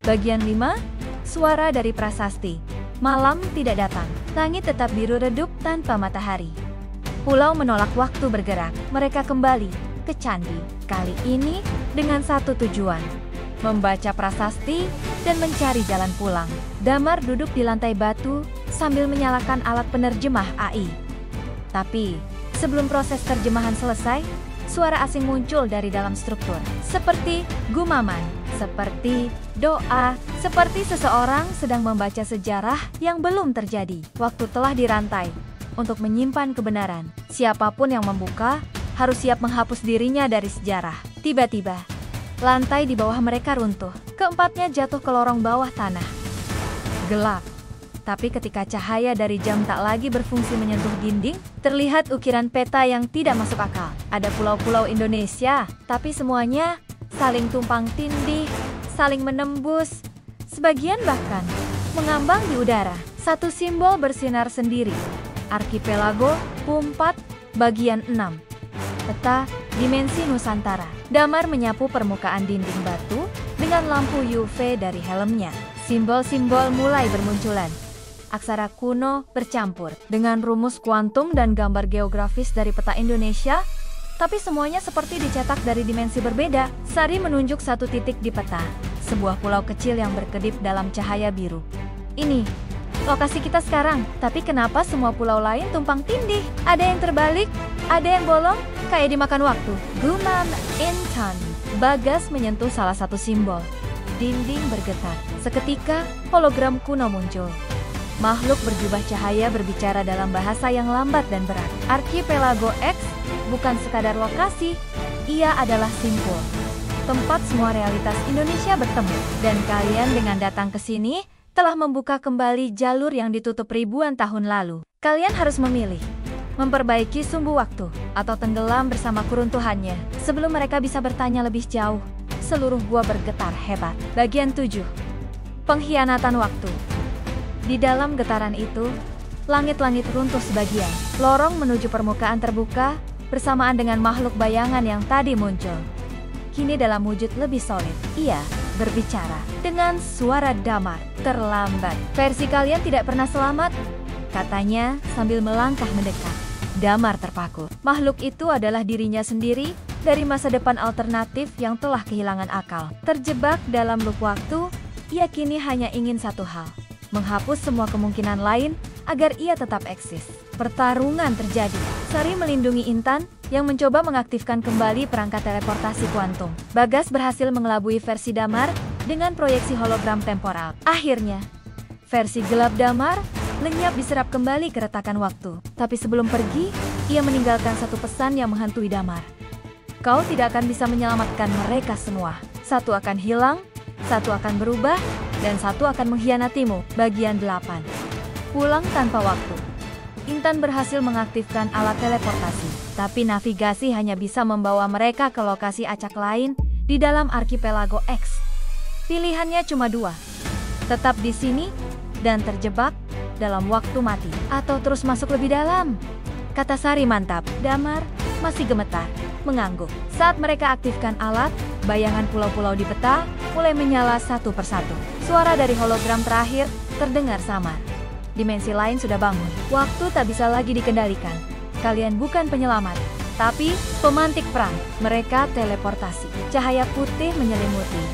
Bagian 5, suara dari prasasti. Malam tidak datang, langit tetap biru redup tanpa matahari. Pulau menolak waktu bergerak, mereka kembali ke candi. Kali ini dengan satu tujuan, membaca prasasti dan mencari jalan pulang. Damar duduk di lantai batu sambil menyalakan alat penerjemah AI. Tapi, sebelum proses terjemahan selesai, suara asing muncul dari dalam struktur. Seperti gumaman, seperti doa, seperti seseorang sedang membaca sejarah yang belum terjadi. Waktu telah dirantai untuk menyimpan kebenaran. Siapapun yang membuka harus siap menghapus dirinya dari sejarah. Tiba-tiba, lantai di bawah mereka runtuh. Keempatnya jatuh ke lorong bawah tanah. Gelap. Tapi ketika cahaya dari jam tak lagi berfungsi menyentuh dinding, terlihat ukiran peta yang tidak masuk akal. Ada pulau-pulau Indonesia, tapi semuanya saling tumpang tindih, saling menembus, sebagian bahkan mengambang di udara. Satu simbol bersinar sendiri. Arkipelago, PU4, bagian 6. Peta, dimensi Nusantara. Damar menyapu permukaan dinding batu dengan lampu UV dari helmnya. Simbol-simbol mulai bermunculan. Aksara kuno bercampur dengan rumus kuantum dan gambar geografis dari peta Indonesia, tapi semuanya seperti dicetak dari dimensi berbeda. Sari menunjuk satu titik di peta, sebuah pulau kecil yang berkedip dalam cahaya biru. Ini lokasi kita sekarang, tapi kenapa semua pulau lain tumpang tindih? Ada yang terbalik, ada yang bolong, kayak dimakan waktu. Gumam Intan. Bagas menyentuh salah satu simbol. Dinding bergetar. Seketika, hologram kuno muncul. Makhluk berjubah cahaya berbicara dalam bahasa yang lambat dan berat. Arkipelago X bukan sekadar lokasi, ia adalah simpul. Tempat semua realitas Indonesia bertemu. Dan kalian dengan datang ke sini telah membuka kembali jalur yang ditutup ribuan tahun lalu. Kalian harus memilih, memperbaiki sumbu waktu, atau tenggelam bersama keruntuhannya. Sebelum mereka bisa bertanya lebih jauh, seluruh gua bergetar hebat. Bagian 7. Pengkhianatan waktu. Di dalam getaran itu, langit-langit runtuh sebagian. Lorong menuju permukaan terbuka, bersamaan dengan makhluk bayangan yang tadi muncul. Kini dalam wujud lebih solid, ia berbicara dengan suara damar. Terlambat. Versi kalian tidak pernah selamat, katanya sambil melangkah mendekat. Damar terpaku. Makhluk itu adalah dirinya sendiri dari masa depan alternatif yang telah kehilangan akal. Terjebak dalam loop waktu, ia kini hanya ingin satu hal, menghapus semua kemungkinan lain agar ia tetap eksis. Pertarungan terjadi. Sari melindungi Intan yang mencoba mengaktifkan kembali perangkat teleportasi kuantum. Bagas berhasil mengelabui versi Damar dengan proyeksi hologram temporal. Akhirnya, versi gelap Damar lenyap diserap kembali ke retakan waktu. Tapi sebelum pergi, ia meninggalkan satu pesan yang menghantui Damar. Kau tidak akan bisa menyelamatkan mereka semua. Satu akan hilang, satu akan berubah, dan satu akan mengkhianatimu. Bagian 8. Pulang tanpa waktu. Intan berhasil mengaktifkan alat teleportasi, tapi navigasi hanya bisa membawa mereka ke lokasi acak lain di dalam Arkipelago X. Pilihannya cuma dua, tetap di sini dan terjebak dalam waktu mati, atau terus masuk lebih dalam. Kata Sari mantap. Damar masih gemetar, mengangguk. Saat mereka aktifkan alat, bayangan pulau-pulau di peta mulai menyala satu persatu. Suara dari hologram terakhir terdengar samar. Dimensi lain sudah bangun. Waktu tak bisa lagi dikendalikan. Kalian bukan penyelamat, tapi pemantik perang. Mereka teleportasi. Cahaya putih menyelimuti.